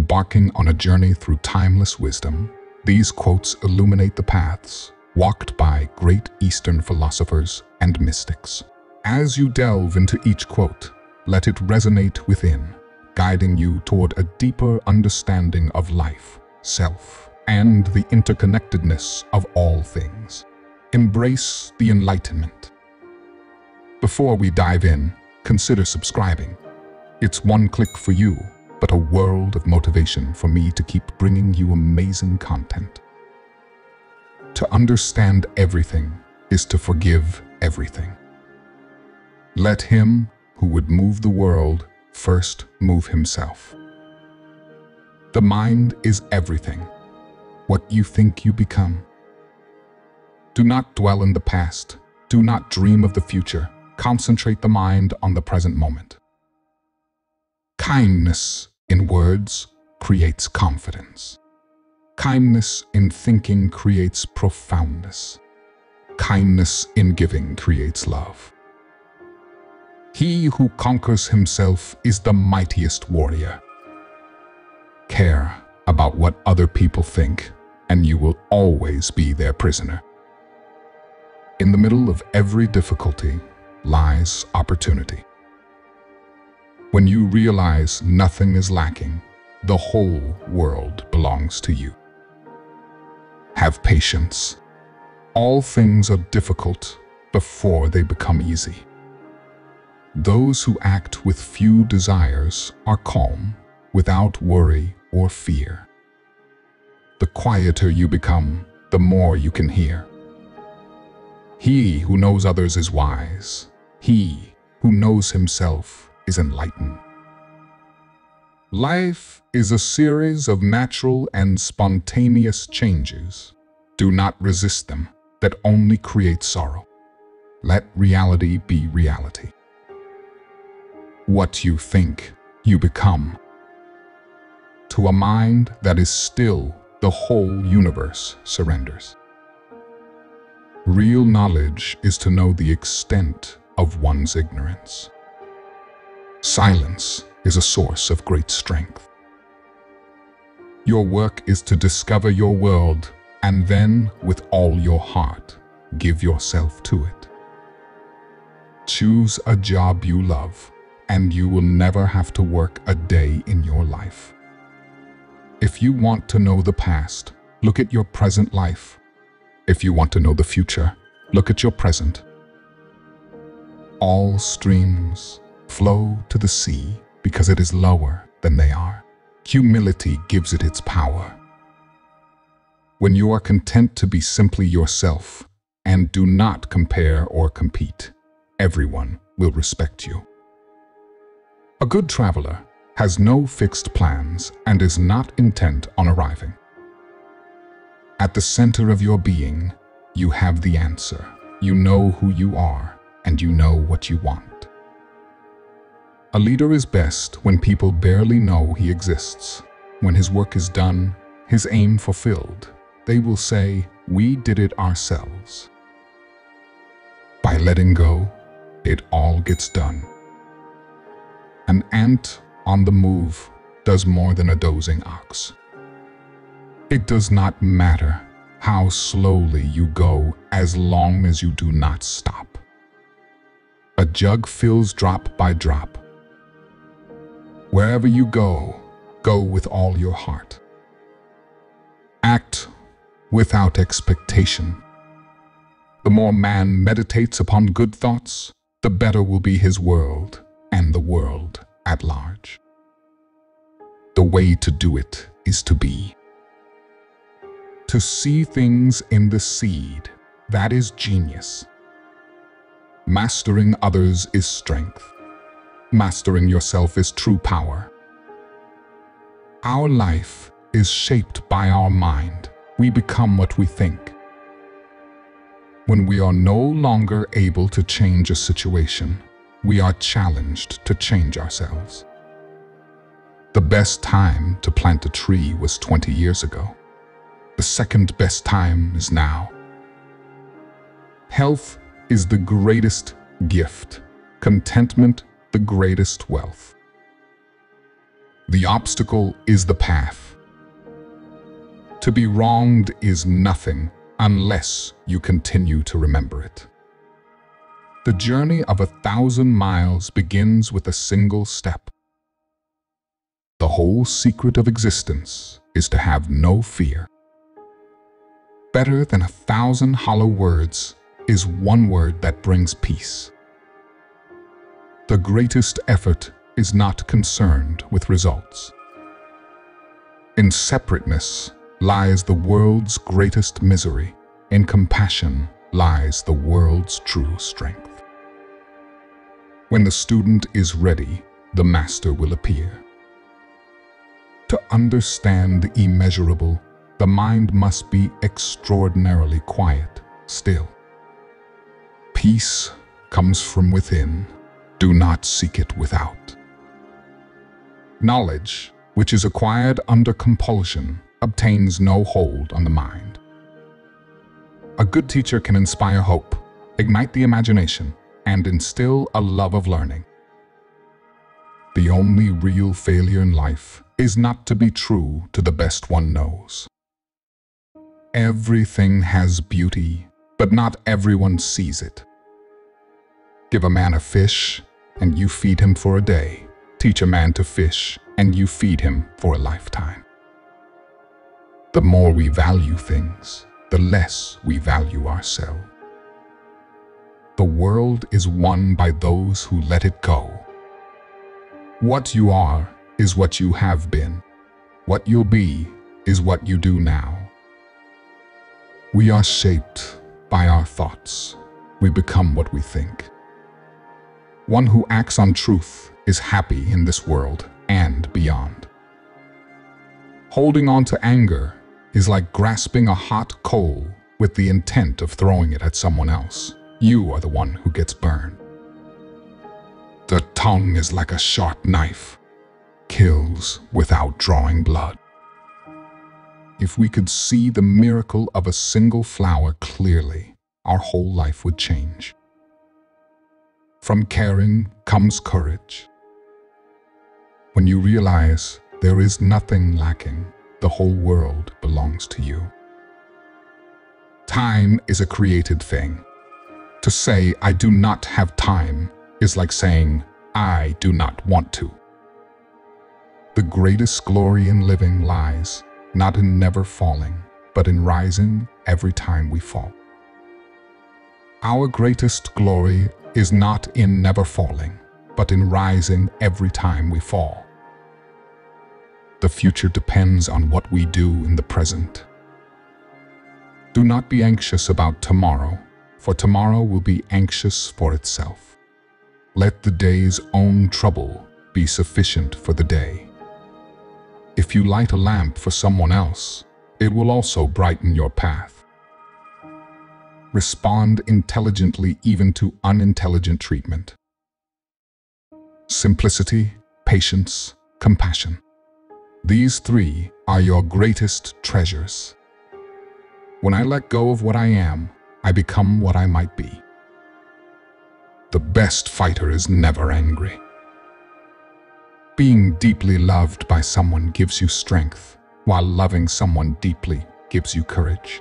embarking on a journey through timeless wisdom, these quotes illuminate the paths walked by great Eastern philosophers and mystics. As you delve into each quote, let it resonate within, guiding you toward a deeper understanding of life, self, and the interconnectedness of all things. Embrace the enlightenment. Before we dive in, consider subscribing. It's one click for you, but a world of motivation for me to keep bringing you amazing content. To understand everything is to forgive everything. Let him who would move the world first move himself. The mind is everything. What you think you become. Do not dwell in the past. Do not dream of the future. Concentrate the mind on the present moment. Kindness in words creates confidence. Kindness in thinking creates profoundness. Kindness in giving creates love. He who conquers himself is the mightiest warrior. Care about what other people think, and you will always be their prisoner. In the middle of every difficulty lies opportunity. When you realize nothing is lacking, the whole world belongs to you. Have patience. All things are difficult before they become easy. Those who act with few desires are calm, without worry or fear. The quieter you become, the more you can hear. He who knows others is wise. He who knows himself is enlightened. Life is a series of natural and spontaneous changes. Do not resist them, that only create sorrow. Let reality be reality. What you think, you become. To a mind that is still, the whole universe surrenders. Real knowledge is to know the extent of one's ignorance. Silence is a source of great strength. Your work is to discover your world and then, with all your heart, give yourself to it. Choose a job you love, and you will never have to work a day in your life. If you want to know the past, look at your present life. If you want to know the future, look at your present. All streams flow to the sea because it is lower than they are. Humility gives it its power. When you are content to be simply yourself and do not compare or compete, everyone will respect you. A good traveler has no fixed plans and is not intent on arriving. At the center of your being, you have the answer. You know who you are, and you know what you want. A leader is best when people barely know he exists. When his work is done, his aim fulfilled, they will say, "We did it ourselves." By letting go, it all gets done. An ant on the move does more than a dozing ox. It does not matter how slowly you go as long as you do not stop. A jug fills drop by drop. Wherever you go, go with all your heart. Act without expectation. The more man meditates upon good thoughts, the better will be his world and the world at large. The way to do it is to be. To see things in the seed, that is genius. Mastering others is strength. Mastering yourself is true power. Our life is shaped by our mind. We become what we think. When we are no longer able to change a situation, we are challenged to change ourselves. The best time to plant a tree was 20 years ago. The second best time is now. Health is the greatest gift. Contentment, the greatest wealth. The obstacle is the path. To be wronged is nothing unless you continue to remember it. The journey of 1,000 miles begins with a single step. The whole secret of existence is to have no fear. Better than 1,000 hollow words is one word that brings peace. The greatest effort is not concerned with results. In separateness lies the world's greatest misery. In compassion lies the world's true strength. When the student is ready, the master will appear. To understand the immeasurable, the mind must be extraordinarily quiet, still. Peace comes from within. Do not seek it without. Knowledge, which is acquired under compulsion, obtains no hold on the mind. A good teacher can inspire hope, ignite the imagination, and instill a love of learning. The only real failure in life is not to be true to the best one knows. Everything has beauty, but not everyone sees it. Give a man a fish, and you feed him for a day. Teach a man to fish, and you feed him for a lifetime. The more we value things, the less we value ourselves. The world is won by those who let it go. What you are is what you have been. What you'll be is what you do now. We are shaped by our thoughts. We become what we think. One who acts on truth is happy in this world and beyond. Holding on to anger is like grasping a hot coal with the intent of throwing it at someone else. You are the one who gets burned. The tongue is like a sharp knife, kills without drawing blood. If we could see the miracle of a single flower clearly, our whole life would change. From caring comes courage. When you realize there is nothing lacking, the whole world belongs to you. Time is a created thing. To say, I do not have time, is like saying, I do not want to. The greatest glory in living lies not in never falling, but in rising every time we fall. Our greatest glory is not in never falling, but in rising every time we fall. The future depends on what we do in the present. Do not be anxious about tomorrow, for tomorrow will be anxious for itself. Let the day's own trouble be sufficient for the day. If you light a lamp for someone else, it will also brighten your path. Respond intelligently even to unintelligent treatment. Simplicity, patience, compassion. These three are your greatest treasures. When I let go of what I am, I become what I might be. The best fighter is never angry. Being deeply loved by someone gives you strength, while loving someone deeply gives you courage.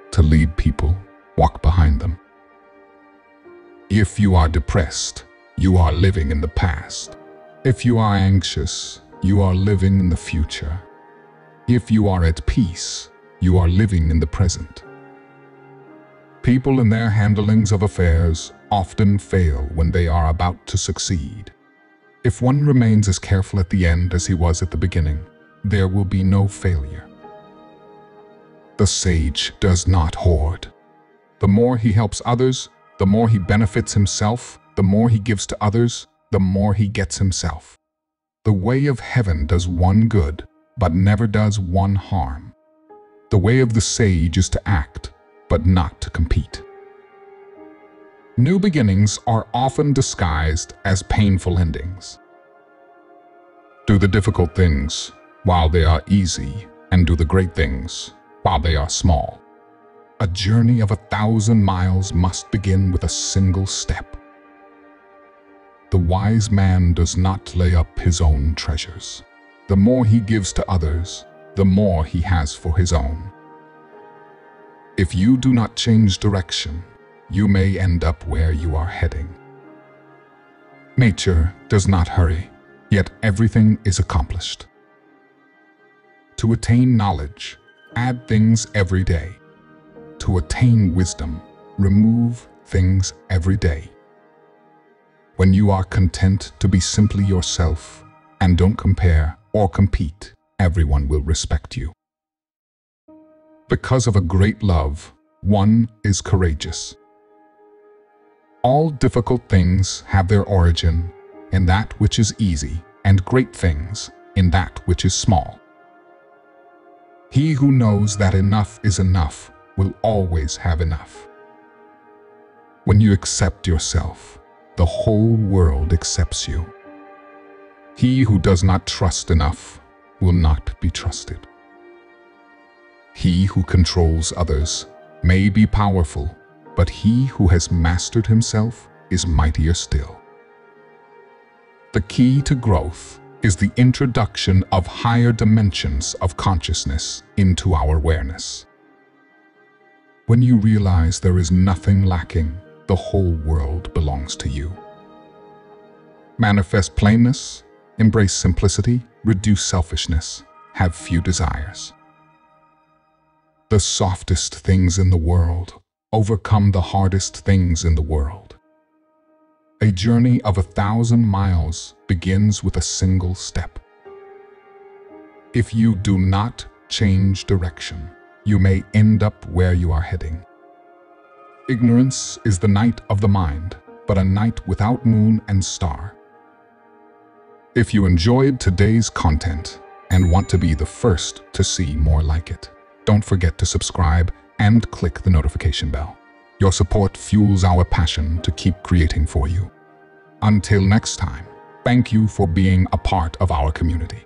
To lead people, walk behind them. If you are depressed, you are living in the past. If you are anxious, you are living in the future. If you are at peace, you are living in the present. People in their handlings of affairs often fail when they are about to succeed. If one remains as careful at the end as he was at the beginning, there will be no failure. The sage does not hoard. The more he helps others, the more he benefits himself. The more he gives to others, the more he gets himself. The way of heaven does one good, but never does one harm. The way of the sage is to act, but not to compete. New beginnings are often disguised as painful endings. Do the difficult things while they are easy, and do the great things while they are small. A journey of 1,000 miles must begin with a single step. The wise man does not lay up his own treasures. The more he gives to others, the more he has for his own. If you do not change direction, you may end up where you are heading. Nature does not hurry, yet everything is accomplished. To attain knowledge, add things every day. To attain wisdom, remove things every day. When you are content to be simply yourself and don't compare or compete, everyone will respect you. Because of a great love, one is courageous. All difficult things have their origin in that which is easy, and great things in that which is small. He who knows that enough is enough will always have enough. When you accept yourself, the whole world accepts you. He who does not trust enough will not be trusted. He who controls others may be powerful, but he who has mastered himself is mightier still. The key to growth is the introduction of higher dimensions of consciousness into our awareness. When you realize there is nothing lacking, the whole world belongs to you. Manifest plainness, embrace simplicity, reduce selfishness, have few desires. The softest things in the world overcome the hardest things in the world. A journey of 1,000 miles begins with a single step. If you do not change direction, you may end up where you are heading. Ignorance is the night of the mind, but a night without moon and star. If you enjoyed today's content and want to be the first to see more like it, don't forget to subscribe and click the notification bell. Your support fuels our passion to keep creating for you. Until next time, thank you for being a part of our community.